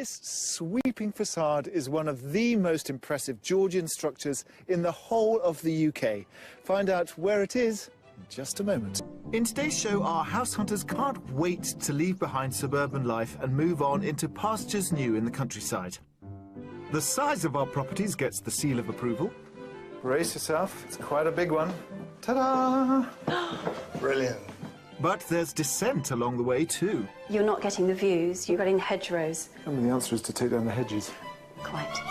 This sweeping facade is one of the most impressive Georgian structures in the whole of the UK. Find out where it is in just a moment. In today's show, our house hunters can't wait to leave behind suburban life and move on into pastures new in the countryside. The size of our properties gets the seal of approval. Brace yourself, it's quite a big one. Ta-da! Brilliant. But there's dissent along the way too. You're not getting the views, you're getting hedgerows. And the answer is to take down the hedges. Quite.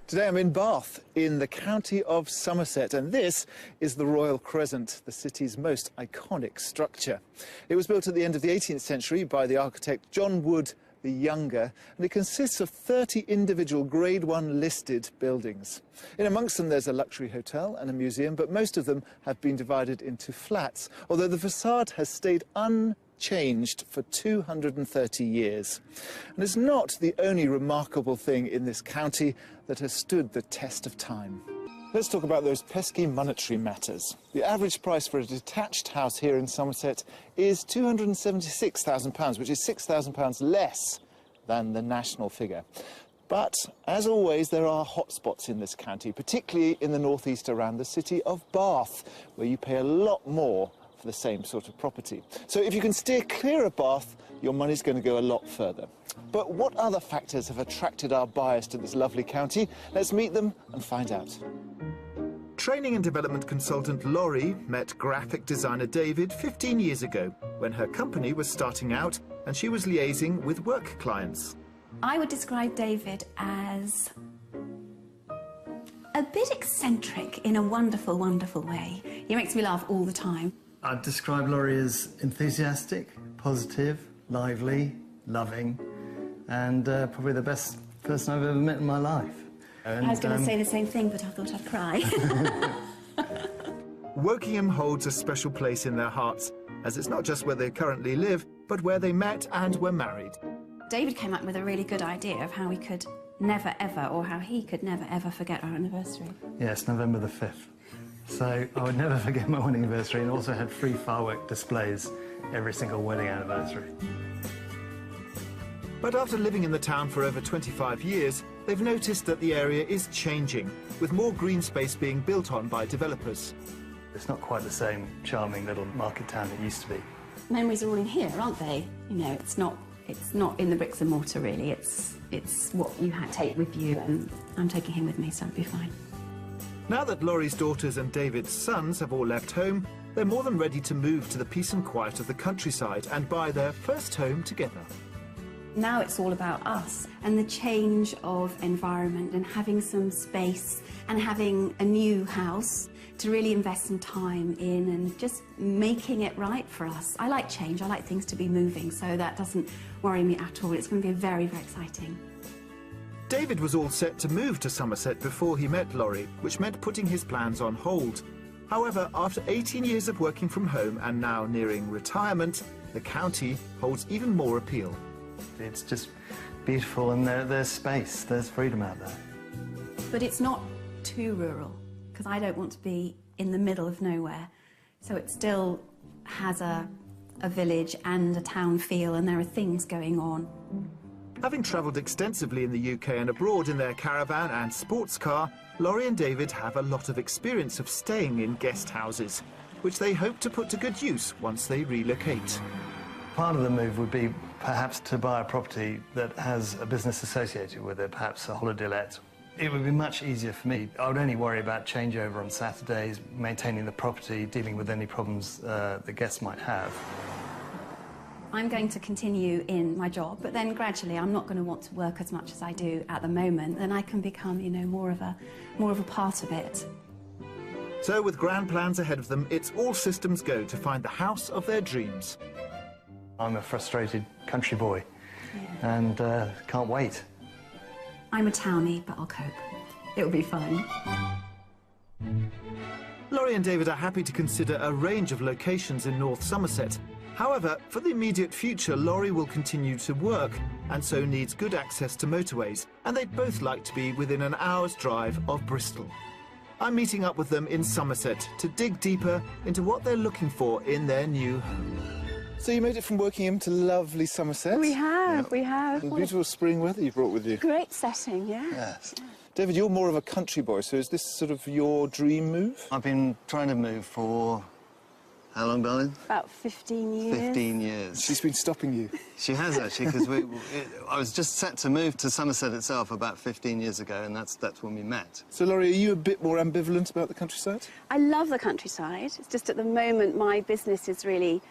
Today I'm in Bath, in the county of Somerset, and this is the Royal Crescent, the city's most iconic structure. It was built at the end of the 18th century by the architect John Wood the Younger, and it consists of 30 individual Grade 1 listed buildings. In amongst them there's a luxury hotel and a museum, but most of them have been divided into flats, although the facade has stayed unchanged for 230 years. And it's not the only remarkable thing in this county that has stood the test of time. Let's talk about those pesky monetary matters. The average price for a detached house here in Somerset is £276,000, which is £6,000 less than the national figure. But, as always, there are hotspots in this county, particularly in the northeast around the city of Bath, where you pay a lot more for the same sort of property. So if you can steer clear of Bath, your money's going to go a lot further. But what other factors have attracted our buyers to this lovely county? Let's meet them and find out. Training and development consultant Laurie met graphic designer David 15 years ago when her company was starting out and she was liaising with work clients. I would describe David as a bit eccentric in a wonderful, wonderful way. He makes me laugh all the time. I'd describe Laurie as enthusiastic, positive, lively, loving, and probably the best person I've ever met in my life. And, I was going to say the same thing, but I thought I'd cry. Wokingham holds a special place in their hearts, as it's not just where they currently live, but where they met and were married. David came up with a really good idea of how we could never ever, or how he could never ever forget our anniversary. Yes, November the 5th. So I would never forget my wedding anniversary, and also had free firework displays every single wedding anniversary. But after living in the town for over 25 years, they've noticed that the area is changing, with more green space being built on by developers. It's not quite the same charming little market town it used to be. Memories are all in here, aren't they? You know, it's not in the bricks and mortar, really. It's what you take with you, and I'm taking him with me, so it'll be fine. Now that Laurie's daughters and David's sons have all left home, they're more than ready to move to the peace and quiet of the countryside and buy their first home together. Now it's all about us and the change of environment and having some space and having a new house to really invest some time in and just making it right for us. I like change, I like things to be moving, so that doesn't worry me at all. It's going to be very, very exciting. David was all set to move to Somerset before he met Laurie, which meant putting his plans on hold. However, after 18 years of working from home and now nearing retirement, the county holds even more appeal. It's just beautiful, and there's space, there's freedom out there. But it's not too rural, because I don't want to be in the middle of nowhere. So it still has a village and a town feel, and there are things going on. Having travelled extensively in the UK and abroad in their caravan and sports car, Laurie and David have a lot of experience of staying in guest houses, which they hope to put to good use once they relocate. Part of the move would be perhaps to buy a property that has a business associated with it, perhaps a holiday let. It would be much easier for me. I would only worry about changeover on Saturdays, maintaining the property, dealing with any problems the guests might have. I'm going to continue in my job, but then gradually I'm not going to want to work as much as I do at the moment. Then I can become, you know, more of a part of it. So with grand plans ahead of them, it's all systems go to find the house of their dreams. I'm a frustrated country boy, and can't wait. I'm a townie, but I'll cope. It'll be fine. Laurie and David are happy to consider a range of locations in North Somerset. However, for the immediate future, Laurie will continue to work and so needs good access to motorways, and they'd both like to be within an hour's drive of Bristol. I'm meeting up with them in Somerset to dig deeper into what they're looking for in their new home. So you made it from Wokingham to lovely Somerset. We have, we have. And beautiful spring weather you brought with you. Great setting, yeah. Yes. David, you're more of a country boy, so is this sort of your dream move? I've been trying to move for... How long, darling? About 15 years. 15 years. She's been stopping you. She has, actually, because I was just set to move to Somerset itself about 15 years ago, and that's when we met. So, Laurie, are you a bit more ambivalent about the countryside? I love the countryside. It's just at the moment my business is really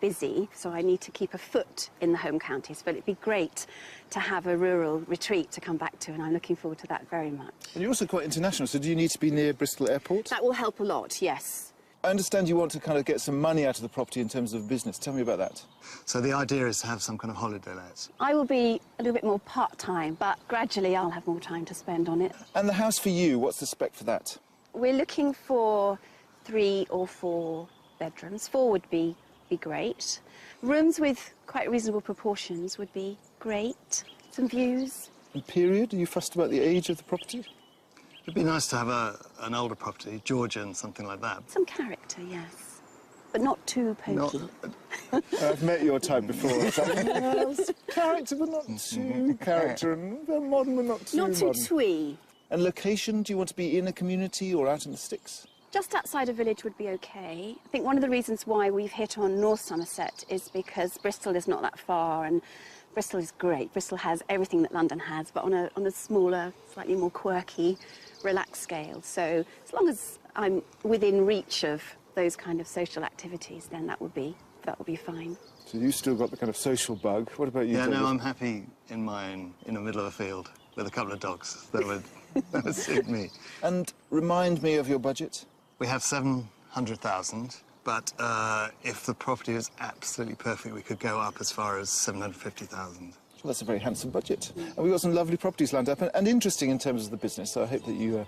busy, so I need to keep a foot in the home counties. But it'd be great to have a rural retreat to come back to, and I'm looking forward to that very much. And you're also quite international, so do you need to be near Bristol Airport? That will help a lot, yes. I understand you want to kind of get some money out of the property in terms of business. Tell me about that. So the idea is to have some kind of holiday let. I will be a little bit more part-time, but gradually I'll have more time to spend on it. And the house for you, what's the spec for that? We're looking for 3 or 4 bedrooms. 4 would be great. Rooms with quite reasonable proportions would be great. Some views. And period? Are you fussed about the age of the property? It'd be nice to have an older property, Georgian, something like that. Some character, yes. But not too pokey. I've met your type before. It's like, well, character, but not too character, and modern, but not too Not too modern. twee. And location, do you want to be in a community or out in the sticks? Just outside a village would be okay. I think one of the reasons why we've hit on North Somerset is because Bristol is not that far, and Bristol is great. Bristol has everything that London has, but on a smaller, slightly more quirky, relaxed scale. So as long as I'm within reach of those kind of social activities, then that would be fine. So you've still got the kind of social bug. What about you, Yeah, David? no, I'm happy in mine, in the middle of a field with a couple of dogs. That would suit me. And remind me of your budget. We have 700,000, but if the property is absolutely perfect, we could go up as far as 750,000. Well, that's a very handsome budget. And we've got some lovely properties lined up and interesting in terms of the business, so I hope that you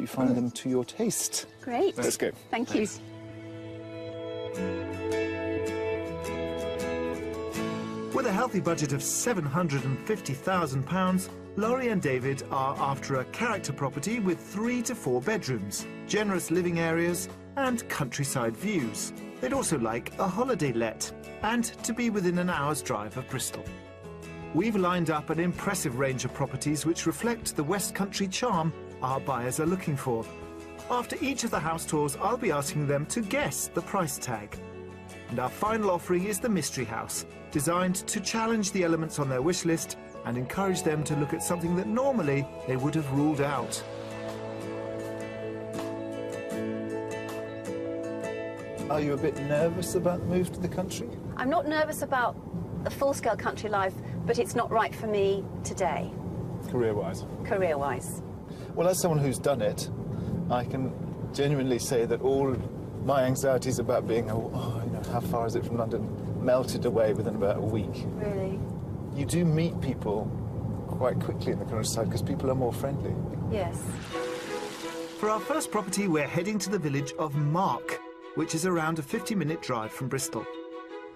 find them to your taste. Great. Let's go. Thank you. With a healthy budget of £750,000, Laurie and David are after a character property with 3 to 4 bedrooms, generous living areas and countryside views. They'd also like a holiday let and to be within an hour's drive of Bristol. We've lined up an impressive range of properties which reflect the West Country charm our buyers are looking for. After each of the house tours, I'll be asking them to guess the price tag. And our final offering is the Mystery House, designed to challenge the elements on their wish list and encourage them to look at something that normally they would have ruled out. Are you a bit nervous about the move to the country? I'm not nervous about the full-scale country life, but it's not right for me today, Career-wise? career-wise. Well, as someone who's done it, I can genuinely say that all my anxieties about being, how far is it from London, melted away within about a week. Really? You do meet people quite quickly in the countryside because people are more friendly. Yes. For our first property, we're heading to the village of Mark, which is around a 50-minute drive from Bristol.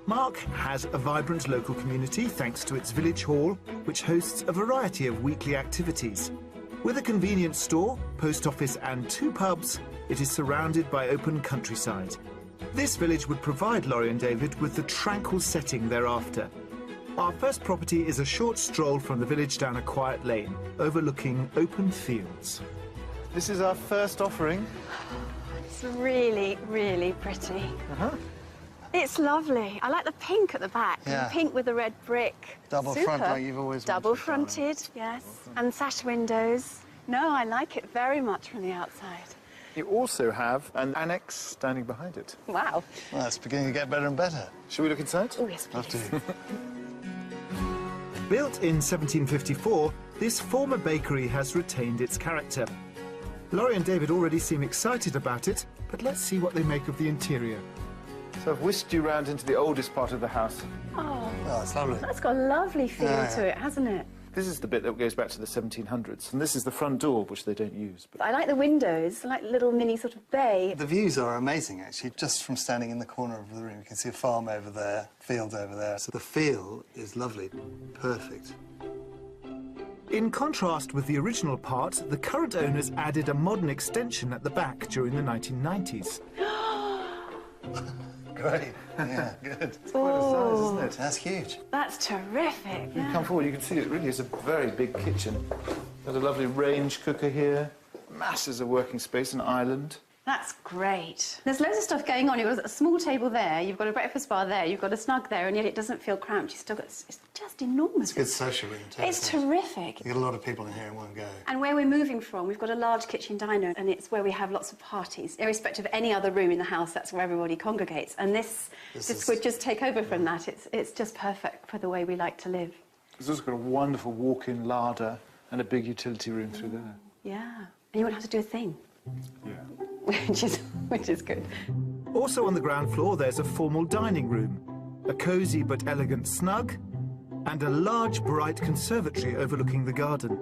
Mark has a vibrant local community thanks to its village hall, which hosts a variety of weekly activities. With a convenience store, post office and 2 pubs, it is surrounded by open countryside. This village would provide Laurie and David with the tranquil setting they're after. Our first property is a short stroll from the village down a quiet lane, overlooking open fields. This is our first offering. It's really, really pretty. It's lovely. I like the pink at the back. Yeah. The pink with the red brick. Double Super. front like you've always wanted, Double fronted, yes. And sash windows. No, I like it very much from the outside. You also have an annex standing behind it. Wow. Well, it's beginning to get better and better. Shall we look inside? Oh, yes, Love please. to. Built in 1754, this former bakery has retained its character. Laurie and David already seem excited about it, but let's see what they make of the interior. So I've whisked you round into the oldest part of the house. Oh, Oh, it's lovely. that's got a lovely feel to it, hasn't it? This is the bit that goes back to the 1700s, and this is the front door, which they don't use. But I like the windows. I like the little mini sort of bay. The views are amazing, actually. Just from standing in the corner of the room, you can see a farm over there, fields over there. So the feel is lovely. Perfect. in contrast with the original part, the current owners added a modern extension at the back during the 1990s. Great. Yeah, good. It's quite a size, isn't it? That's huge. That's terrific. You come forward, you can see it really is a very big kitchen. Got a lovely range cooker here, masses of working space, an island. That's great. There's loads of stuff going on. You've got a small table there, you've got a breakfast bar there, you've got a snug there, and yet it doesn't feel cramped. You've still got... It's just enormous. It's good social room too. It's terrific. You get a lot of people in here in one go. And where we're moving from, we've got a large kitchen diner, and it's where we have lots of parties. Irrespective of any other room in the house, that's where everybody congregates. And this would just take over from that. It's just perfect for the way we like to live. It's also got a wonderful walk-in larder and a big utility room through there. Yeah. And you won't have to do a thing. Yeah. which is good. Also on the ground floor, there's a formal dining room, a cosy but elegant snug, and a large, bright conservatory overlooking the garden.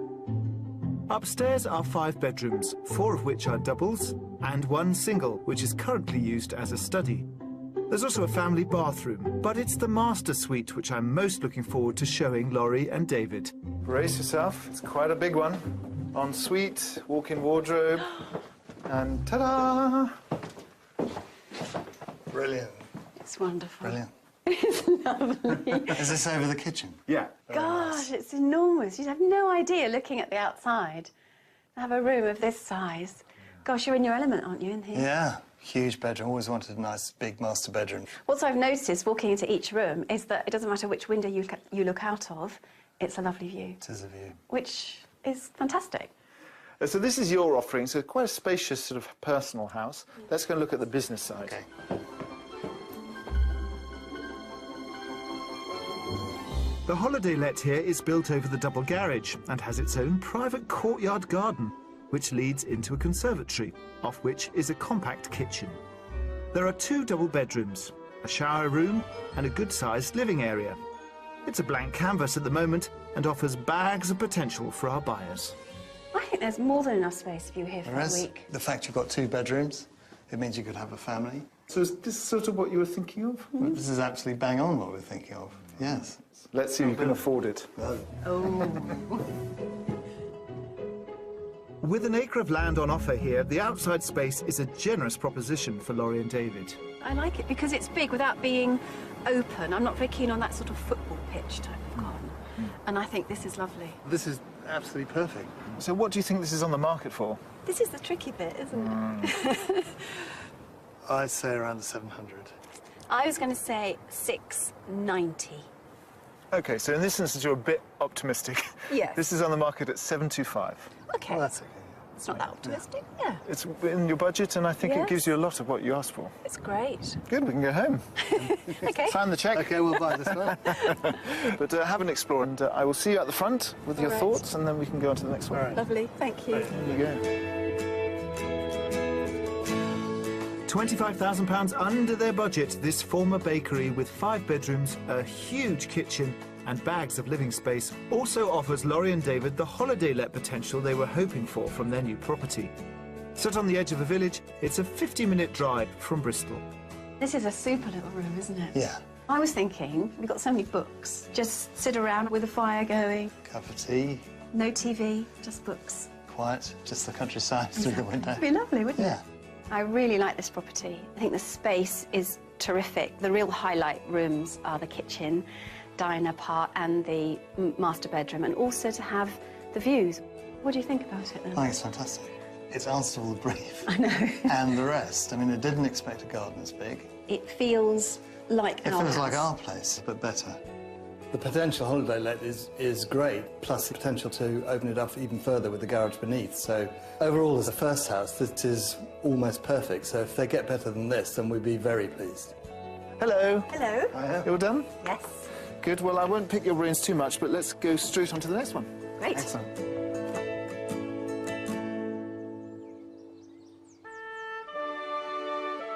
Upstairs are 5 bedrooms, 4 of which are doubles, and 1 single, which is currently used as a study. There's also a family bathroom, but it's the master suite which I'm most looking forward to showing Laurie and David. Brace yourself, it's quite a big one. Ensuite, walk-in wardrobe, and ta-da! Brilliant. It's wonderful. Brilliant. It's lovely. Is this over the kitchen? Yeah. Gosh, it's enormous. You'd have no idea looking at the outside to have a room of this size. Gosh, you're in your element, aren't you, in here? Yeah. Huge bedroom. Always wanted a nice big master bedroom. What I've noticed walking into each room is that it doesn't matter which window you look out of, it's a lovely view. It is a view. Which is fantastic. So this is your offering, so quite a spacious sort of personal house. Let's go and look at the business side. Okay. The holiday let here is built over the double garage and has its own private courtyard garden, which leads into a conservatory, off which is a compact kitchen. There are 2 double bedrooms, a shower room and a good-sized living area. It's a blank canvas at the moment and offers bags of potential for our buyers. I think there's more than enough space for you here for a Whereas week. the fact you've got 2 bedrooms, it means you could have a family. So is this sort of what you were thinking of? Well, this is absolutely bang on what we're thinking of. Yes. Let's see if you can afford it. With an acre of land on offer here, the outside space is a generous proposition for Laurie and David. I like it because it's big without being open. I'm not very keen on that sort of football pitch type of garden. And I think this is lovely. This is absolutely perfect. So what do you think this is on the market for? This is the tricky bit, isn't it? I'd say around the 700. I was going to say 690. OK, so in this instance, you're a bit optimistic. Yes. This is on the market at 725. OK. Well, that's okay. It's not that optimistic. Yeah. It's in your budget, and I think it Yes. gives you a lot of what you asked for. It's great. Good, we can go home. OK. Sign the cheque. Okay, we'll buy this one. But have an explore, and I will see you at the front with your right. thoughts, and then we can go on to the next one. All right. Lovely. Thank you. There you go. £25,000 under their budget, this former bakery with 5 bedrooms, a huge kitchen and bags of living space also offers Laurie and David the holiday let potential they were hoping for from their new property. Set on the edge of a village, it's a 50-minute drive from Bristol. This is a super little room, isn't it? Yeah. I was thinking, we've got so many books. Just sit around with a fire going, Cup of tea, no TV, just books. quiet, just the countryside through the window. It'd be lovely, wouldn't Yeah. it? I really like this property. I think the space is terrific. The real highlight rooms are the kitchen, diner part and the master bedroom, and also to have the views. What do you think about it then? I think it's fantastic. It's answered all the brief. I know. And the rest. I mean, I didn't expect a garden as big. It feels like It our feels like house. our place, but better. The potential holiday let is great, plus the potential to open it up even further with the garage beneath. So overall, as a first house, this is almost perfect. So if they get better than this, then we'd be very pleased. Hello. Hello. You all done? Yes. Good. Well, I won't pick your brains too much, but let's go straight on to the next one. Great. Excellent.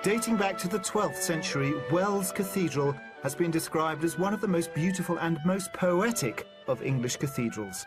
Dating back to the 12th century, Wells Cathedral has been described as one of the most beautiful and most poetic of English cathedrals.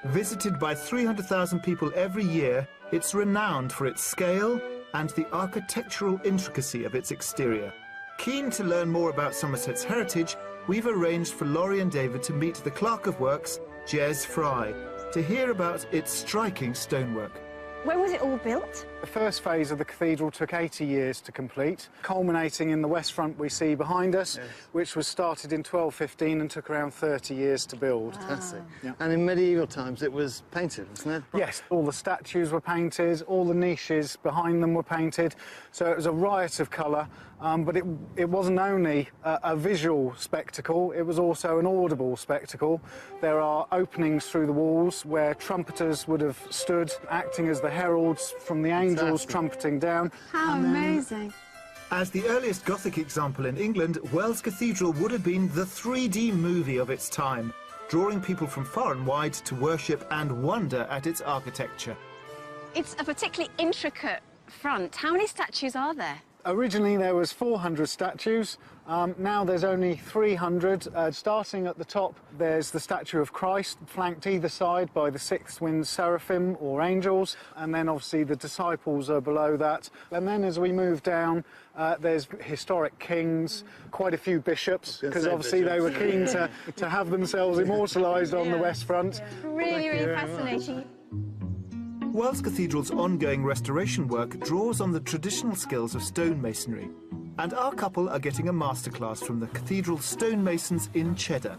Visited by 300,000 people every year, it's renowned for its scale and the architectural intricacy of its exterior. Keen to learn more about Somerset's heritage, we've arranged for Laurie and David to meet the Clerk of Works, Jez Fry, to hear about its striking stonework. When was it all built? The first phase of the cathedral took 80 years to complete, culminating in the west front we see behind us, which was started in 1215 and took around 30 years to build. Fantastic. Yeah. And in medieval times it was painted, wasn't it? Yes, all the statues were painted, all the niches behind them were painted, so it was a riot of colour, but it wasn't only a visual spectacle, it was also an audible spectacle. There are openings through the walls where trumpeters would have stood, acting as the heralds from the angels trumpeting down. How amazing. As the earliest Gothic example in England, Wells Cathedral would have been the 3D movie of its time, drawing people from far and wide to worship and wonder at its architecture. It's a particularly intricate front. How many statues are there? Originally there was 400 statues, now there's only 300. Starting at the top, there's the statue of Christ, flanked either side by the six-winged seraphim or angels, and then obviously the disciples are below that. And then as we move down, there's historic kings, quite a few bishops, because obviously they were keen to have themselves immortalised on the west front. Really, really fascinating. Wells Cathedral's ongoing restoration work draws on the traditional skills of stonemasonry, and our couple are getting a masterclass from the cathedral stonemasons in Cheddar.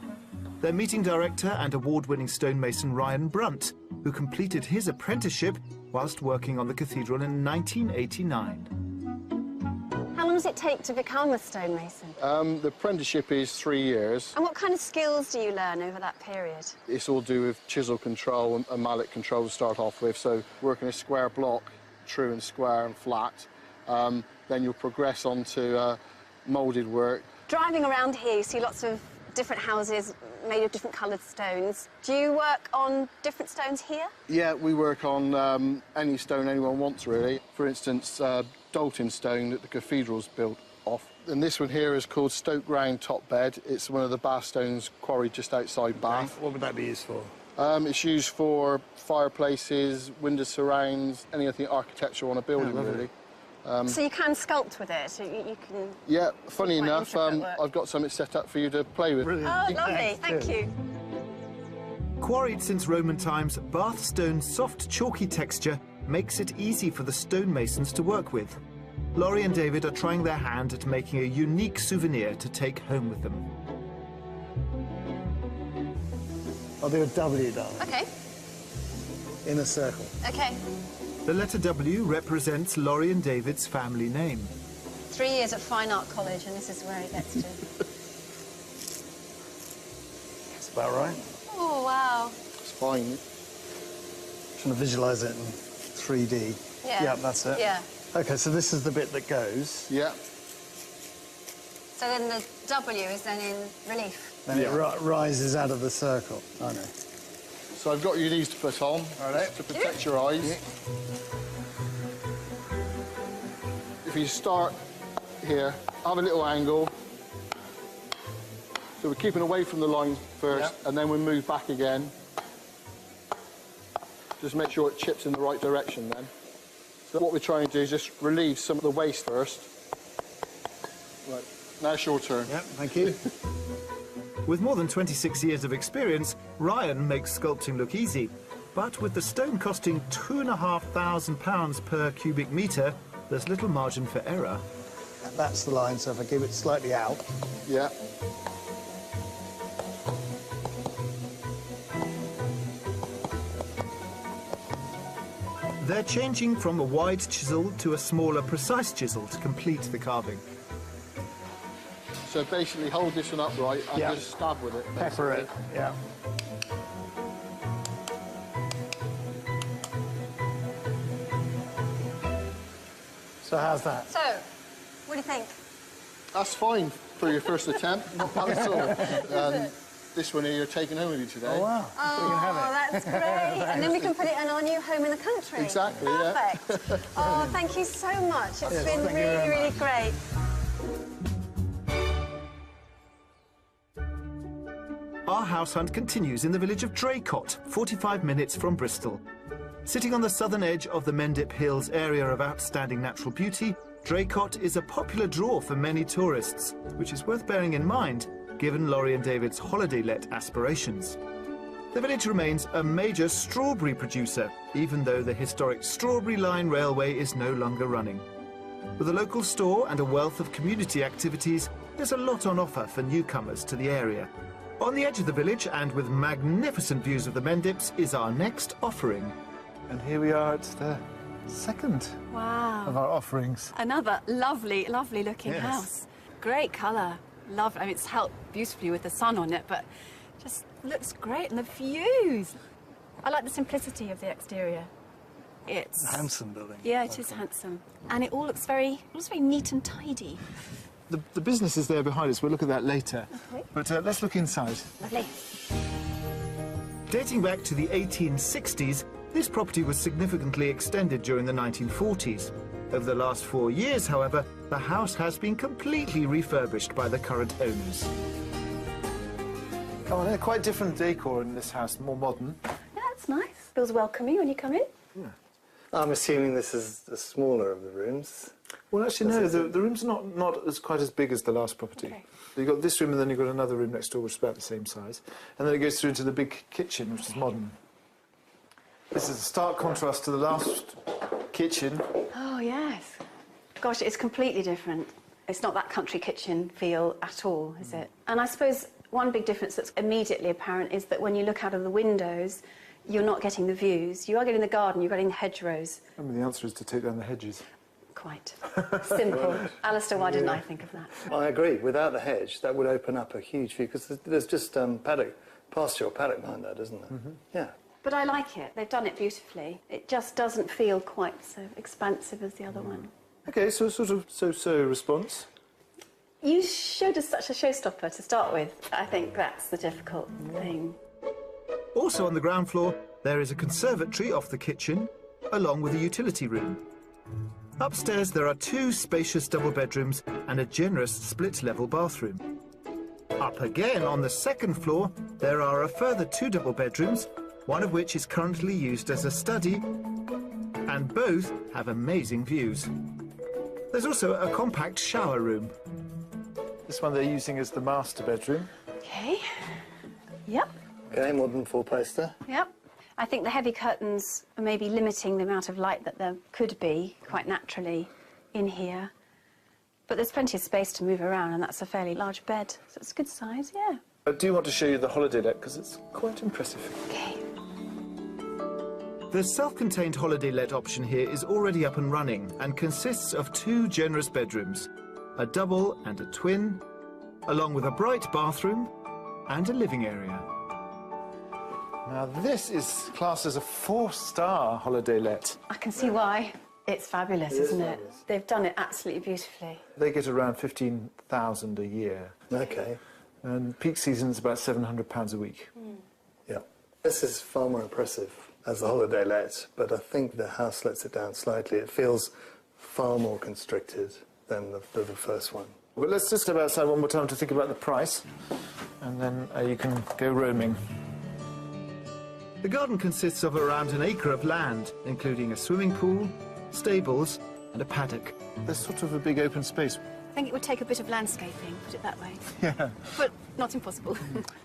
Their meeting director and award-winning stonemason Ryan Brunt, who completed his apprenticeship whilst working on the cathedral in 1989. How long does it take to become a stonemason? The apprenticeship is 3 years. And what kind of skills do you learn over that period? It's all do with chisel control and mallet control to start off with. So working a square block, true and square and flat. Then you'll progress on to moulded work. Driving around here, you see lots of different houses made of different coloured stones. Do you work on different stones here? Yeah, we work on any stone anyone wants, really. For instance, Dalton stone that the cathedral's built off. And this one here is called Stoke Ground Top Bed. It's one of the Bath stones quarried just outside Bath. What would that be used for? It's used for fireplaces, window surrounds, anything architectural on a building, really. So you can sculpt with it? You can... Yeah, funny quite enough, intricate work. I've got something set up for you to play with. Brilliant. Oh, lovely, thank you. Quarried since Roman times, Bath stone's soft, chalky texture makes it easy for the stonemasons to work with. Laurie and David are trying their hand at making a unique souvenir to take home with them. I'll do a W, darling. OK, In a circle. OK. The letter W represents Laurie and David's family name. 3 years at Fine Art College, and this is where it gets to. That's about right. Oh, wow. It's fine. Trying to visualise it in 3D. Yeah. Yeah, that's it. Yeah. OK, so this is the bit that goes. Yeah. So then the W is then in relief. Then it rises out of the circle. I know. So I've got you these to put on to protect your eyes. Yeah. If you start here, have a little angle. So we're keeping away from the line first, and then we move back again. Just make sure it chips in the right direction then. So what we're trying to do is just relieve some of the waste first. Right, now it's your turn. Yep, thank you. With more than 26 years of experience, Ryan makes sculpting look easy. But with the stone costing £2,500 per cubic metre, there's little margin for error. That's the line, so if I keep it slightly out. Yeah. They're changing from a wide chisel to a smaller, precise chisel to complete the carving. So basically hold this one upright and just stab with it. Pepper it, yeah. So how's that? So, what do you think? That's fine for your first attempt. Not bad at all. This one here you're taking home with you today. Oh, wow. Oh, So you can have it. that's great. And then we can put it in our new home in the country. Exactly, yeah. Perfect. Oh, thank you so much. It's been really, really great. Our house hunt continues in the village of Draycott, 45 minutes from Bristol. Sitting on the southern edge of the Mendip Hills area of outstanding natural beauty, Draycott is a popular draw for many tourists, which is worth bearing in mind given Laurie and David's holiday-let aspirations. The village remains a major strawberry producer, even though the historic Strawberry Line Railway is no longer running. With a local store and a wealth of community activities, there's a lot on offer for newcomers to the area. On the edge of the village, and with magnificent views of the Mendips, is our next offering. And here we are at the second Wow. of our offerings. Another lovely, lovely looking Yes. house. Great colour. Love. I mean, it's helped beautifully with the sun on it, but just looks great. And the views. I like the simplicity of the exterior. It's A handsome building. Yeah, it is handsome, and it all looks very neat and tidy. The business is there behind us. We'll look at that later. Okay. But let's look inside. Lovely. Dating back to the 1860s, this property was significantly extended during the 1940s. Over the last 4 years, however, the house has been completely refurbished by the current owners. Come on, quite different decor in this house, more modern. Yeah, that's nice. Feels welcoming when you come in. I'm assuming this is the smaller of the rooms. Well, actually, no, the room's not quite as big as the last property. Okay. You've got this room and then you've got another room next door which is about the same size. And then it goes through into the big kitchen, which is modern. This is a stark contrast to the last kitchen. Oh, yes. Gosh, it's completely different. It's not that country kitchen feel at all, is it? And I suppose one big difference that's immediately apparent is that when you look out of the windows, you're not getting the views. You are getting the garden, you're getting the hedgerows. I mean, the answer is to take down the hedges. Quite. Simple. Alistair, why didn't I think of that? I agree. Without the hedge, that would open up a huge view, because there's just pasture or paddock behind that, isn't there? Yeah. But I like it. They've done it beautifully. It just doesn't feel quite so expansive as the other one. OK, so sort of so-so response. You showed us such a showstopper to start with. I think that's the difficult thing. Also on the ground floor, there is a conservatory off the kitchen, along with a utility room. Upstairs, there are 2 spacious double bedrooms and a generous split-level bathroom. Up again on the second floor, there are a further 2 double bedrooms, one of which is currently used as a study, and both have amazing views. There's also a compact shower room. This one they're using as the master bedroom. OK. Yep. OK, modern four-poster. Yep. I think the heavy curtains are maybe limiting the amount of light that there could be, quite naturally, in here. But there's plenty of space to move around, and that's a fairly large bed, so it's a good size, yeah. I do want to show you the holiday let because it's quite impressive. OK. The self-contained holiday let option here is already up and running and consists of 2 generous bedrooms, a double and a twin, along with a bright bathroom and a living area. Now, this is classed as a 4-star holiday let. I can see why. It's fabulous, isn't it? They've done it absolutely beautifully. They get around 15,000 a year. OK. And peak season's about £700 a week. Yeah. This is far more impressive as a holiday let, but I think the house lets it down slightly. It feels far more constricted than the first one. Well, let's just step outside one more time to think about the price, and then you can go roaming. The garden consists of around an acre of land, including a swimming pool, stables and a paddock. There's sort of a big open space. I think it would take a bit of landscaping, put it that way. Yeah. But not impossible.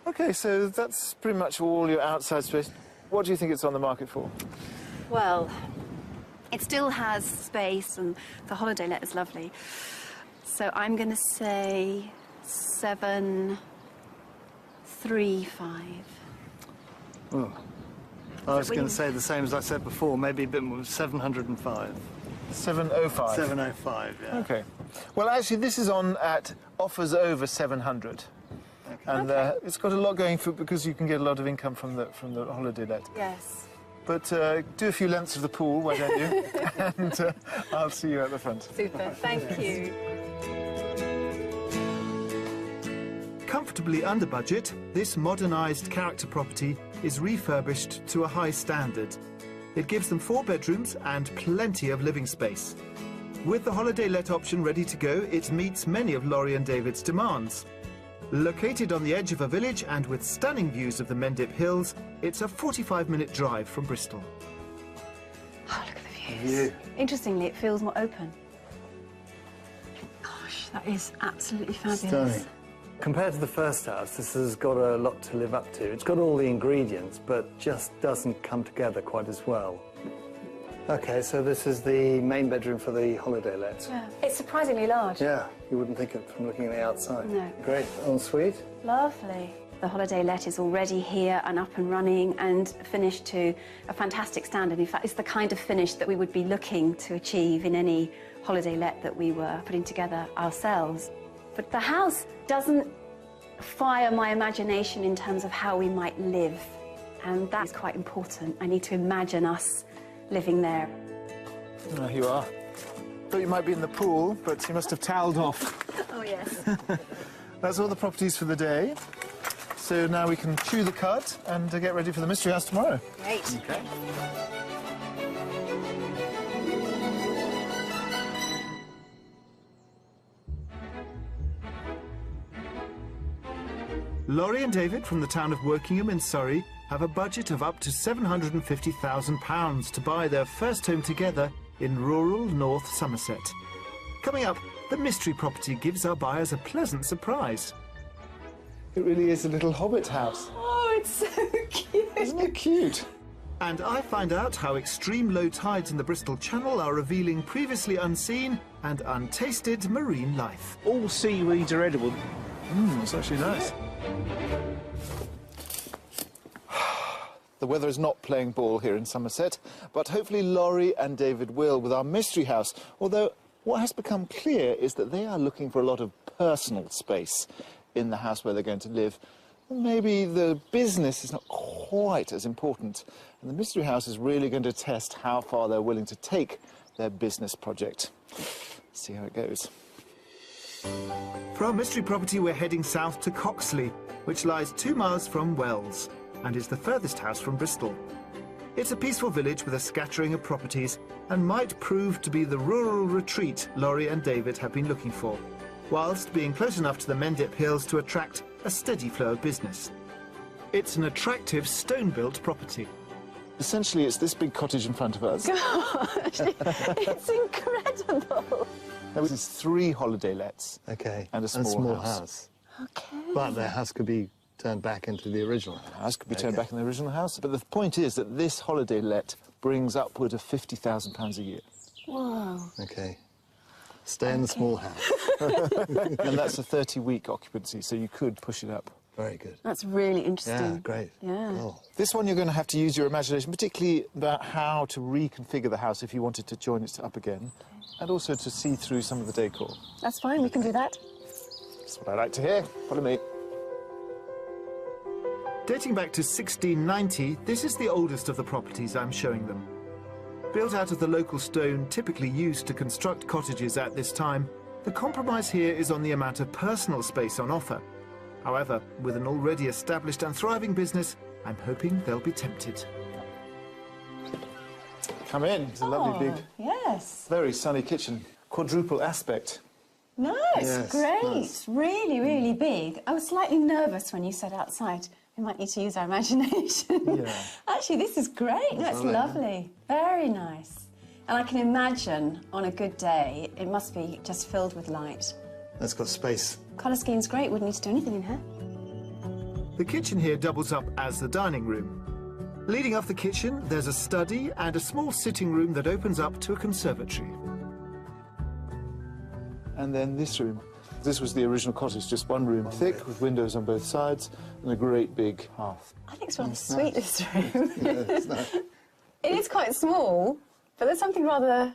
OK, so that's pretty much all your outside space. What do you think it's on the market for? Well, it still has space, and the holiday let is lovely. So I'm going to say 735. Oh. I was going to say the same as I said before, maybe a bit more, 705. 705. 705, yeah. OK. Well, actually, this is on at offers over 700. And it's got a lot going for it because you can get a lot of income from the holiday let. Yes. But do a few lengths of the pool, why don't you? And I'll see you at the front. Super. Thank you. Comfortably under budget, this modernised character property is refurbished to a high standard. It gives them 4 bedrooms and plenty of living space. With the holiday let option ready to go, it meets many of Laurie and David's demands. Located on the edge of a village and with stunning views of the Mendip Hills, it's a 45-minute drive from Bristol. Oh, look at the views. Interestingly, it feels more open. Gosh, that is absolutely fabulous. Stunning. Compared to the first house, this has got a lot to live up to. It's got all the ingredients, but just doesn't come together quite as well. OK, so this is the main bedroom for the holiday let. Yeah. It's surprisingly large. Yeah, you wouldn't think it from looking at the outside. No. Great. Ensuite. Lovely. The holiday let is already here and up and running and finished to a fantastic standard. In fact, it's the kind of finish that we would be looking to achieve in any holiday let that we were putting together ourselves. But the house doesn't fire my imagination in terms of how we might live, and that is quite important. I need to imagine us living there. There you are. Thought you might be in the pool, but you must have towelled off. Oh, yes. That's all the properties for the day. So now we can chew the cud and get ready for the mystery house tomorrow. Great. Okay. Laurie and David from the town of Wokingham in Surrey have a budget of up to £750,000 to buy their first home together in rural North Somerset. Coming up, the mystery property gives our buyers a pleasant surprise. It really is a little hobbit house. Oh, it's so cute. Isn't it cute? And I find out how extreme low tides in the Bristol Channel are revealing previously unseen and untasted marine life. All seaweeds are edible. It's actually nice. The weather is not playing ball here in Somerset, but hopefully Laurie and David will with our mystery house. Although what has become clear is that they are looking for a lot of personal space in the house where they're going to live. Maybe the business is not quite as important, and the mystery house is really going to test how far they're willing to take their business project. See how it goes. For our mystery property, we're heading south to Coxley, which lies 2 miles from Wells and is the furthest house from Bristol. It's a peaceful village with a scattering of properties and might prove to be the rural retreat Laurie and David have been looking for, whilst being close enough to the Mendip Hills to attract a steady flow of business. It's an attractive stone-built property. Essentially, it's this big cottage in front of us. Gosh, it's incredible. There was 3 holiday lets. OK. And a small house. Okay. But the house could be turned back into the original house. The house could be turned back in the original house. But the point is that this holiday let brings upward of £50,000 a year. Whoa. OK. Stay in the small house. And that's a 30-week occupancy, so you could push it up. Very good. That's really interesting. Yeah, great. Yeah. Cool. This one you're going to have to use your imagination, particularly about how to reconfigure the house if you wanted to join it up again, and also to see through some of the decor. That's fine, we can do that. That's what I like to hear. Follow me. Dating back to 1690, this is the oldest of the properties I'm showing them. Built out of the local stone typically used to construct cottages at this time, the compromise here is on the amount of personal space on offer. However, with an already established and thriving business, I'm hoping they'll be tempted. Come in. It's a lovely, big, Yes. very sunny kitchen. Quadruple aspect. No, it's Yes, great. nice. Really, really big. I was slightly nervous when you said outside. We might need to use our imagination. Yeah. Actually, this is great. No, it's lovely. Very nice. And I can imagine on a good day, it must be just filled with light. That's got space. Colour scheme's great. Wouldn't need to do anything in here. The kitchen here doubles up as the dining room. Leading off the kitchen, there's a study and a small sitting room that opens up to a conservatory. And then this room. This was the original cottage, just one room thick with windows on both sides and a great big hearth. I think it's rather sweet, this room. Yeah, it's nice. It is quite small, but there's something rather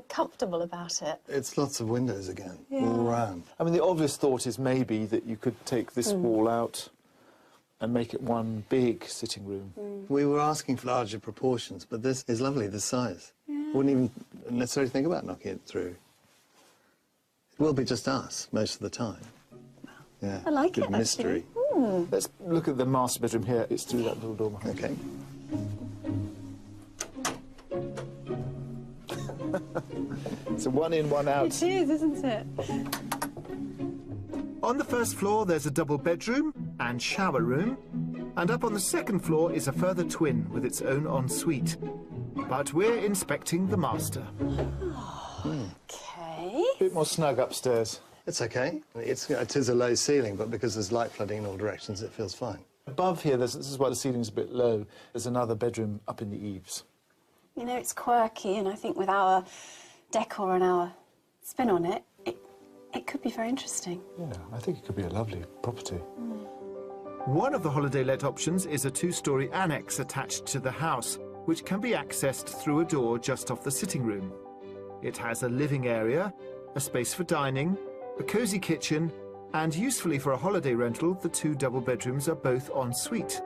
comfortable about it. It's lots of windows again, all round. I mean, the obvious thought is maybe that you could take this wall out and make it one big sitting room. We were asking for larger proportions, but this is lovely, this size. Wouldn't even necessarily think about knocking it through. It will be just us most of the time. Yeah, I like good it, mystery. Let's look at the master bedroom here. It's through that little door behind. OK. It's a one in, one out. It is, isn't it? On the first floor, there's a double bedroom and shower room. And up on the second floor is a further twin with its own ensuite. But we're inspecting the master. Okay. A bit more snug upstairs. It's okay. It is a low ceiling, but because there's light flooding in all directions, it feels fine. Above here, this is why the ceiling's a bit low. There's another bedroom up in the eaves. You know, it's quirky, and I think with our decor and our spin on it, it could be very interesting. Yeah, I think it could be a lovely property. One of the holiday let options is a 2-storey annex attached to the house, which can be accessed through a door just off the sitting room. It has a living area, a space for dining, a cosy kitchen, and usefully for a holiday rental, the 2 double bedrooms are both en suite.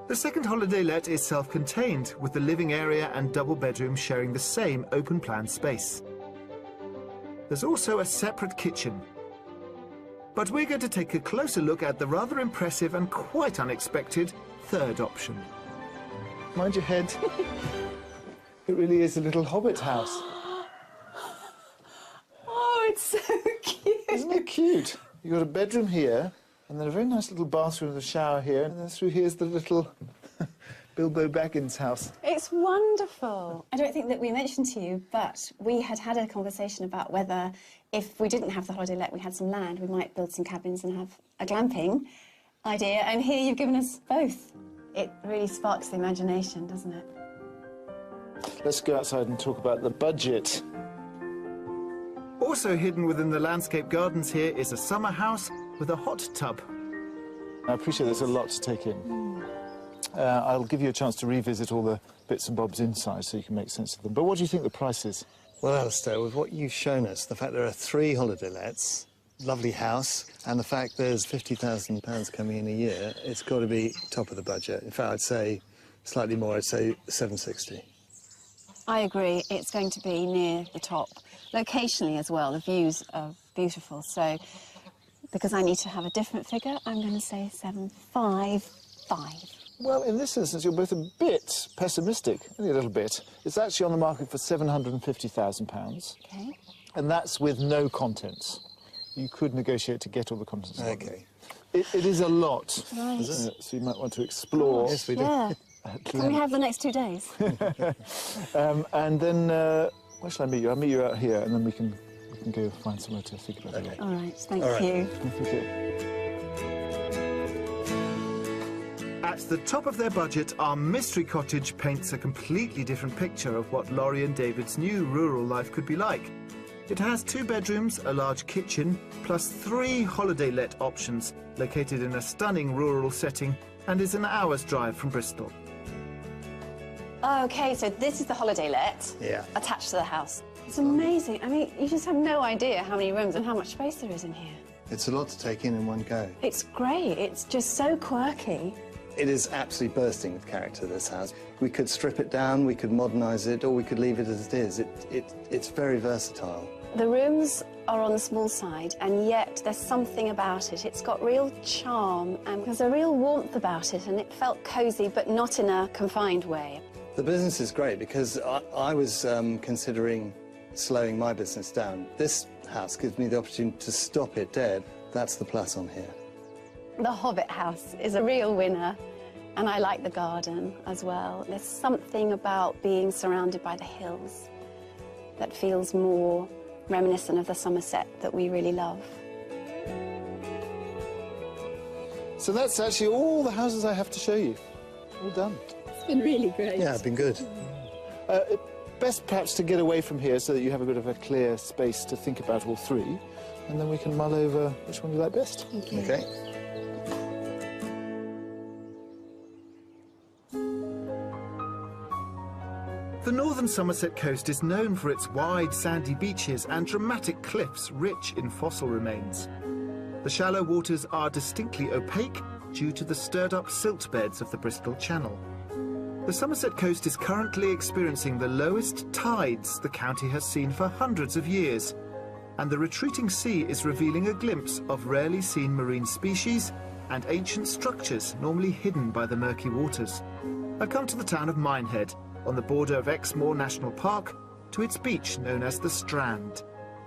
The second holiday let is self-contained, with the living area and double bedroom sharing the same open-plan space. There's also a separate kitchen. But we're going to take a closer look at the rather impressive and quite unexpected third option. Mind your head. It really is a little hobbit house. Oh, it's so cute. Isn't it cute? You've got a bedroom here, and then a very nice little bathroom with a shower here, and then through here's the little Bilbo Baggins house. It's wonderful. I don't think that we mentioned to you, but we had a conversation about whether, if we didn't have the holiday let, we had some land, we might build some cabins and have a glamping idea, and here you've given us both. It really sparks the imagination, doesn't it? Let's go outside and talk about the budget. Also hidden within the landscape gardens here is a summer house with a hot tub. I appreciate there's a lot to take in. I'll give you a chance to revisit all the bits and bobs inside so you can make sense of them. But what do you think the price is? Well, Alistair, with what you've shown us, the fact there are 3 holiday lets, lovely house, and the fact there's £50,000 coming in a year, it's got to be top of the budget. In fact, I'd say slightly more, I'd say 760. I agree. It's going to be near the top. Locationally as well, the views are beautiful. So, because I need to have a different figure, I'm going to say 755. Well, in this instance, you're both a bit pessimistic, only a little bit. It's actually on the market for £750,000. Okay. And that's with no contents. You could negotiate to get all the contents. OK. It is a lot. Right. So you might want to explore. Yes, we do. Yeah. Can we have the next 2 days? And then, where shall I meet you? I'll meet you out here, and then we can go find somewhere to think about it. All right, thank All right. you. Okay. At the top of their budget, our mystery cottage paints a completely different picture of what Laurie and David's new rural life could be like. It has 2 bedrooms, a large kitchen, plus 3 holiday let options, located in a stunning rural setting, and is an hour's drive from Bristol. OK, so this is the holiday let attached to the house. It's amazing. I mean, you just have no idea how many rooms and how much space there is in here. It's a lot to take in one go. It's great. It's just so quirky. It is absolutely bursting with character, this house. We could strip it down, we could modernise it, or we could leave it as it is. It's very versatile. The rooms are on the small side, and yet there's something about it. It's got real charm, and there's a real warmth about it, and it felt cosy, but not in a confined way. The business is great because I was considering slowing my business down. This house gives me the opportunity to stop it dead. That's the plus on here. The Hobbit house is a real winner, and I like the garden as well. There's something about being surrounded by the hills that feels more reminiscent of the Somerset that we really love. So that's actually all the houses I have to show you. All done. It's been really great. Yeah, it's been good. Best perhaps to get away from here so that you have a bit of a clear space to think about all 3, and then we can mull over which one you like best. OK. The northern Somerset coast is known for its wide sandy beaches and dramatic cliffs rich in fossil remains. The shallow waters are distinctly opaque due to the stirred-up silt beds of the Bristol Channel. The Somerset coast is currently experiencing the lowest tides the county has seen for hundreds of years, and the retreating sea is revealing a glimpse of rarely seen marine species and ancient structures normally hidden by the murky waters. I've come to the town of Minehead, on the border of Exmoor National Park, to its beach known as the Strand.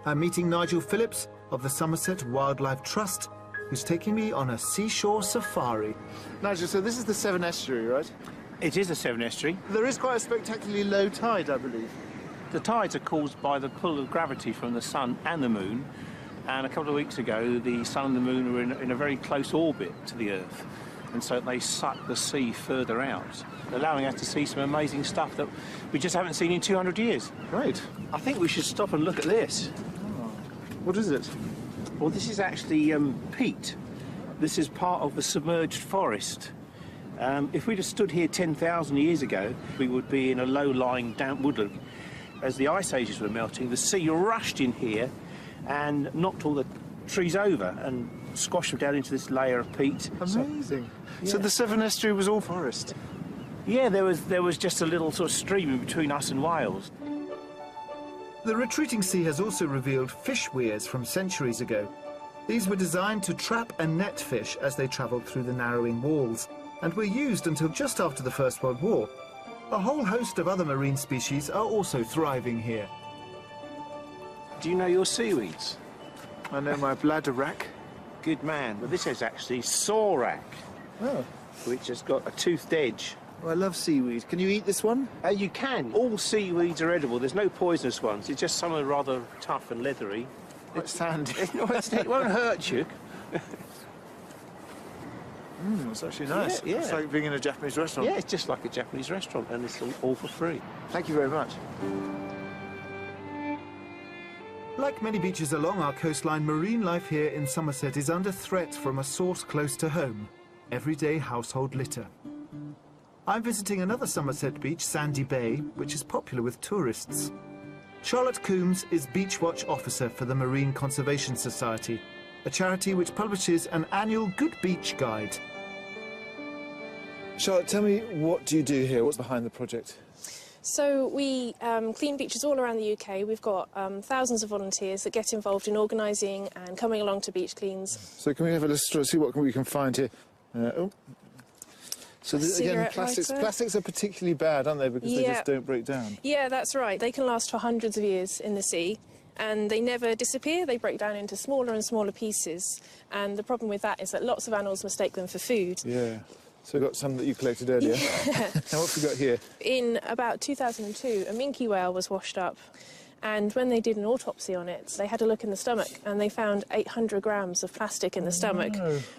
I'm meeting Nigel Phillips of the Somerset Wildlife Trust, who's taking me on a seashore safari. Nigel, so this is the Severn Estuary, right? It is a Severn Estuary. There is quite a spectacularly low tide, I believe. The tides are caused by the pull of gravity from the sun and the moon, and a couple of weeks ago the sun and the moon were in a very close orbit to the Earth, and so they suck the sea further out, allowing us to see some amazing stuff that we just haven't seen in 200 years. Great. I think we should stop and look at this. What is it? Well, this is actually peat. This is part of the submerged forest. If we'd have stood here 10,000 years ago, we would be in a low-lying damp woodland. As the ice ages were melting, the sea rushed in here and knocked all the trees over and squashed them down into this layer of peat. Amazing. So Yeah. the Severn Estuary was all forest? Yeah, there was just a little sort of stream in between us and Wales. The retreating sea has also revealed fish weirs from centuries ago. These were designed to trap and net fish as they travelled through the narrowing walls, and were used until just after the First World War. A whole host of other marine species are also thriving here. Do you know your seaweeds? I know my bladder rack. Good man. But this is actually saurak, Oh, which has got a toothed edge. well, I love seaweed. Can you eat this one? You can. All seaweeds are edible. There's no poisonous ones. It's just some are rather tough and leathery. Quite sandy. It won't hurt you. It's actually nice. Yeah, yeah. It's like being in a Japanese restaurant. Yeah, it's just like a Japanese restaurant, and it's all for free. Thank you very much. Like many beaches along our coastline, marine life here in Somerset is under threat from a source close to home: everyday household litter. I'm visiting another Somerset beach, Sandy Bay, which is popular with tourists. Charlotte Coombs is Beach Watch Officer for the Marine Conservation Society, a charity which publishes an annual Good Beach Guide. Charlotte, tell me, what do you do here? What's behind the project? So we clean beaches all around the UK. We've got thousands of volunteers that get involved in organising and coming along to beach cleans. So can we have a little see what we can find here? So again, Cigarette plastics. lighter. Plastics are particularly bad, aren't they? Because they Yeah. just don't break down. Yeah, that's right. They can last for hundreds of years in the sea, and they never disappear. They break down into smaller and smaller pieces. And the problem with that is that lots of animals mistake them for food. Yeah. So we've got some that you collected earlier. Now what have we got here? In about 2002, a minke whale was washed up, and when they did an autopsy on it, they had a look in the stomach, and they found 800 grams of plastic in the stomach,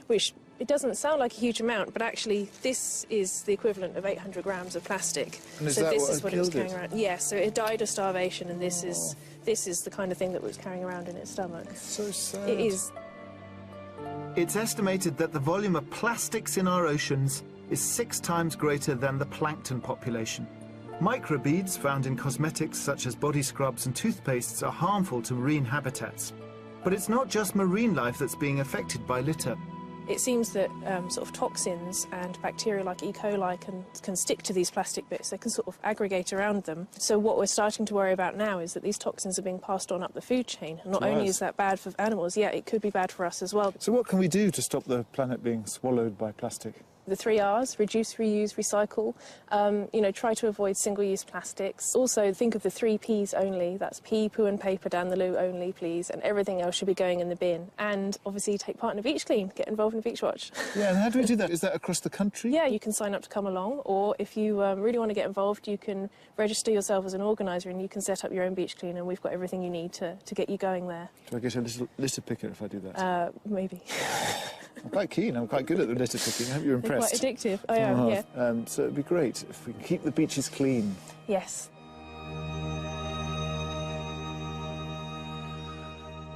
which it doesn't sound like a huge amount, but actually this is the equivalent of 800 grams of plastic. And is so that this what is had what it was killed it? carrying around. Yeah, so it died of starvation, and this is the kind of thing that it was carrying around in its stomach. So sad. It is. It's estimated that the volume of plastics in our oceans is 6 times greater than the plankton population. Microbeads found in cosmetics such as body scrubs and toothpastes are harmful to marine habitats. But it's not just marine life that's being affected by litter. It seems that sort of toxins and bacteria like E. coli can stick to these plastic bits. They can sort of aggregate around them. So what we're starting to worry about now is that these toxins are being passed on up the food chain. And not only is that bad for animals, yeah, it could be bad for us as well. So what can we do to stop the planet being swallowed by plastic? The 3 R's, reduce, reuse, recycle, you know, try to avoid single-use plastics. Also, think of the 3 P's only. That's pee, poo and paper down the loo only, please, and everything else should be going in the bin. And obviously take part in a beach clean, get involved in Beach Watch. Yeah, and how do we do that? Is that across the country? Yeah, you can sign up to come along, or if you really want to get involved, you can register yourself as an organiser and you can set up your own beach clean, and we've got everything you need to get you going there. Do I get a little litter picker if I do that? Maybe. I'm quite keen. I'm quite good at the litter picking. I hope you're They're impressed. quite addictive. I am, yeah. So it'd be great if we can keep the beaches clean. Yes.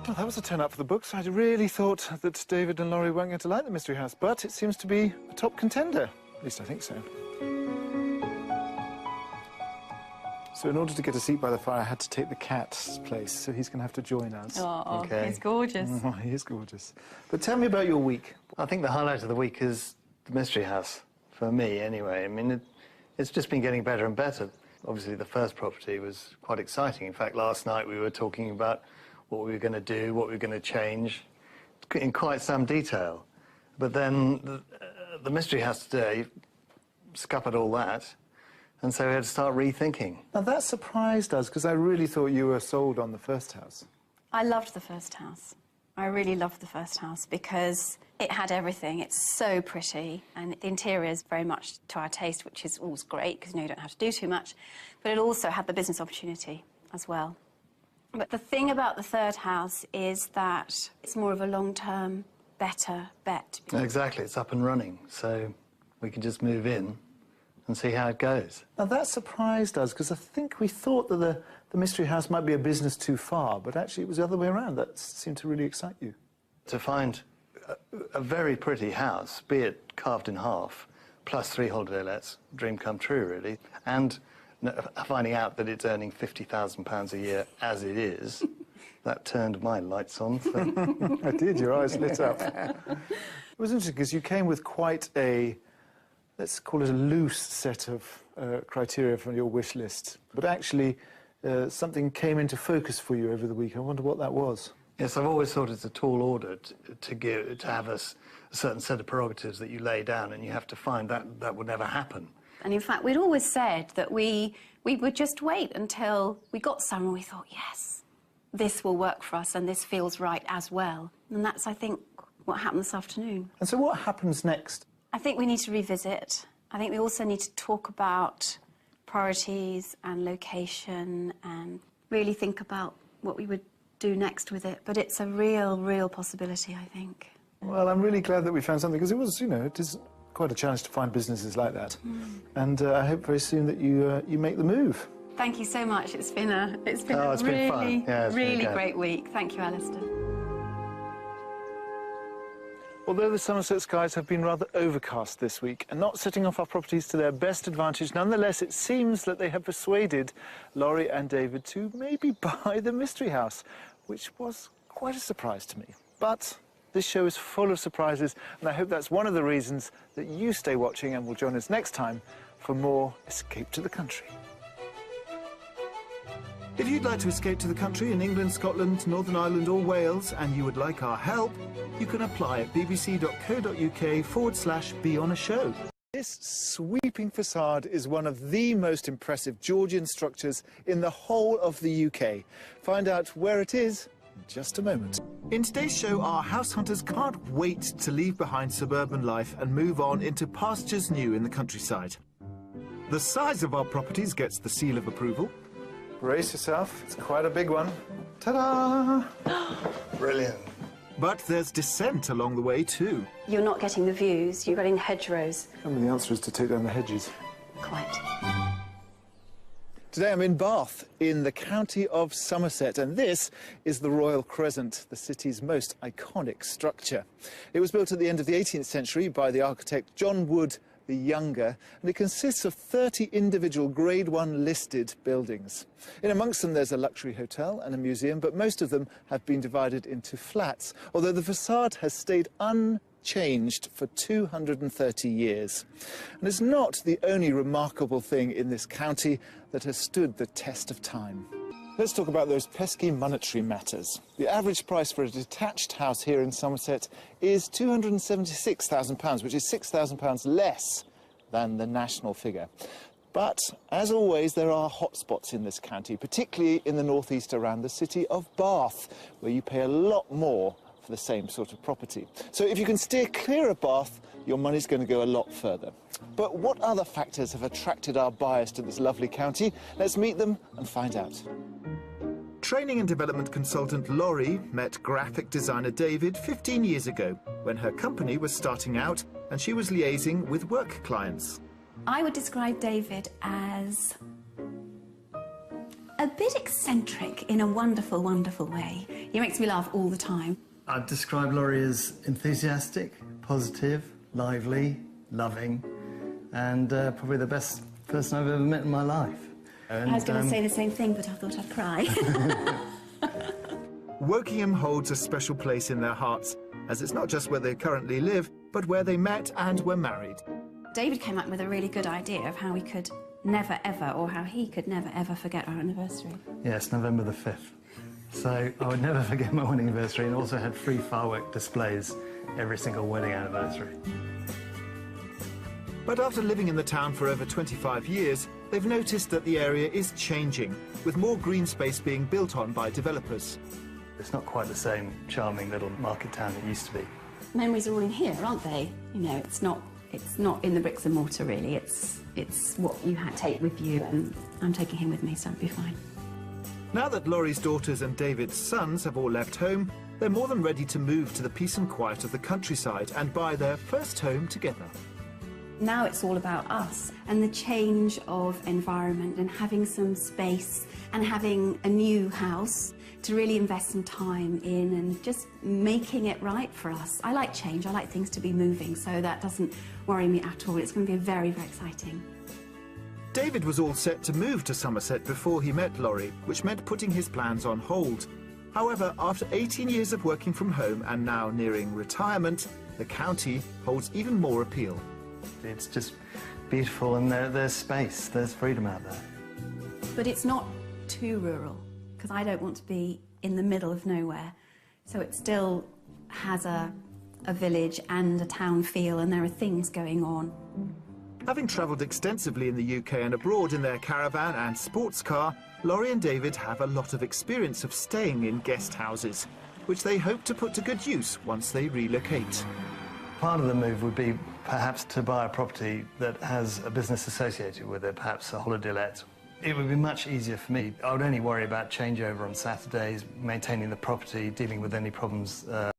Well, that was a turn up for the books. I really thought that David and Laurie weren't going to like the Mystery House, but it seems to be a top contender. At least I think so. So in order to get a seat by the fire, I had to take the cat's place, so he's going to have to join us. Oh, Okay. he's gorgeous. Oh, he is gorgeous. But tell me about your week. I think the highlight of the week is the Mystery House, for me anyway. I mean, it's just been getting better and better. Obviously, the first property was quite exciting. In fact, last night we were talking about what we were going to do, what we were going to change, in quite some detail. But then the Mystery House today scuppered all that, and so we had to start rethinking. Now, that surprised us, because I really thought you were sold on the first house. I loved the first house. I really loved the first house because it had everything. It's so pretty, and the interior is very much to our taste, which is always great because you don't have to do too much. But it also had the business opportunity. as well. But the thing about the third house is that it's more of a long-term, better bet. Exactly, it's up and running, so we can just move in and see how it goes. Now, that surprised us, because I think we thought that the Mystery House might be a business too far, but actually it was the other way around. That seemed to really excite you. To find a very pretty house, be it carved in half, plus 3 holiday lets, dream come true, really, and finding out that it's earning £50,000 a year as it is, that turned my lights on. So. I did, your eyes lit up. It was interesting, because you came with quite a, let's call it a loose set of criteria from your wish list, but actually something came into focus for you over the week. I wonder what that was. Yes, I've always thought it's a tall order to have a certain set of prerogatives that you lay down, and you have to find that would never happen. And in fact, we'd always said that we would just wait until we got somewhere we thought, yes, this will work for us and this feels right as well. And that's, I think, what happened this afternoon. And so what happens next? I think we need to revisit. I think we also need to talk about priorities and location and really think about what we would do next with it. But it's a real possibility, I think. Well, I'm really glad that we found something, because it was, you know, it is quite a challenge to find businesses like that. And I hope very soon that you make the move. Thank you so much. It's been a been really, fun. Yeah, really great week. Thank you, Alistair. Although the Somerset skies have been rather overcast this week and not setting off our properties to their best advantage, nonetheless, it seems that they have persuaded Laurie and David to maybe buy the Mystery House, which was quite a surprise to me. But this show is full of surprises, and I hope that's one of the reasons that you stay watching and will join us next time for more Escape to the Country. If you'd like to escape to the country in England, Scotland, Northern Ireland or Wales, and you would like our help, you can apply at bbc.co.uk/be-on-a-show. This sweeping facade is one of the most impressive Georgian structures in the whole of the UK. Find out where it is in just a moment. In today's show, our house hunters can't wait to leave behind suburban life and move on into pastures new in the countryside. The size of our properties gets the seal of approval. Brace yourself, it's quite a big one. Ta-da! Brilliant. But there's dissent along the way too. You're not getting the views, you're getting hedgerows. And the answer is to take down the hedges. Quite. Today I'm in Bath, in the county of Somerset, and this is the Royal Crescent, the city's most iconic structure. It was built at the end of the 18th century by the architect John Wood the Younger, and it consists of 30 individual Grade 1 listed buildings. In amongst them there's a luxury hotel and a museum, but most of them have been divided into flats, although the facade has stayed unchanged for 230 years. And it's not the only remarkable thing in this county that has stood the test of time. Let's talk about those pesky monetary matters. The average price for a detached house here in Somerset is £276,000, which is £6,000 less than the national figure. But, as always, there are hotspots in this county, particularly in the northeast around the city of Bath, where you pay a lot more for the same sort of property. So if you can steer clear of Bath, your money's going to go a lot further. But what other factors have attracted our buyers to this lovely county? Let's meet them and find out. Training and development consultant Laurie met graphic designer David 15 years ago, when her company was starting out and she was liaising with work clients. I would describe David as a bit eccentric in a wonderful, wonderful way. He makes me laugh all the time. I'd describe Laurie as enthusiastic, positive, lively, loving, and probably the best person I've ever met in my life. And, I was going to say the same thing, but I thought I'd cry. Wokingham holds a special place in their hearts, as it's not just where they currently live, but where they met and were married. David came up with a really good idea of how we could never ever, or how he could never ever forget our anniversary. Yes, November the 5th. So I would never forget my wedding anniversary, and also had free firework displays every single wedding anniversary. But after living in the town for over 25 years, they've noticed that the area is changing, with more green space being built on by developers. It's not quite the same charming little market town it used to be. Memories are all in here, aren't they? You know, it's not in the bricks and mortar, really. It's what you had to take with you, and I'm taking him with me, so it'll be fine. Now that Laurie's daughters and David's sons have all left home, they're more than ready to move to the peace and quiet of the countryside and buy their first home together. Now it's all about us and the change of environment and having some space and having a new house to really invest some time in and just making it right for us. I like change, I like things to be moving, so that doesn't worry me at all. It's going to be very, very exciting. David was all set to move to Somerset before he met Laurie, which meant putting his plans on hold. However, after 18 years of working from home and now nearing retirement, the county holds even more appeal. It's just beautiful, and there's space, there's freedom out there. But it's not too rural, because I don't want to be in the middle of nowhere. So it still has a village and a town feel, and there are things going on. Having travelled extensively in the UK and abroad in their caravan and sports car, Laurie and David have a lot of experience of staying in guest houses, which they hope to put to good use once they relocate. Part of the move would be perhaps to buy a property that has a business associated with it, perhaps a holiday let. It would be much easier for me. I would only worry about changeover on Saturdays, maintaining the property, dealing with any problems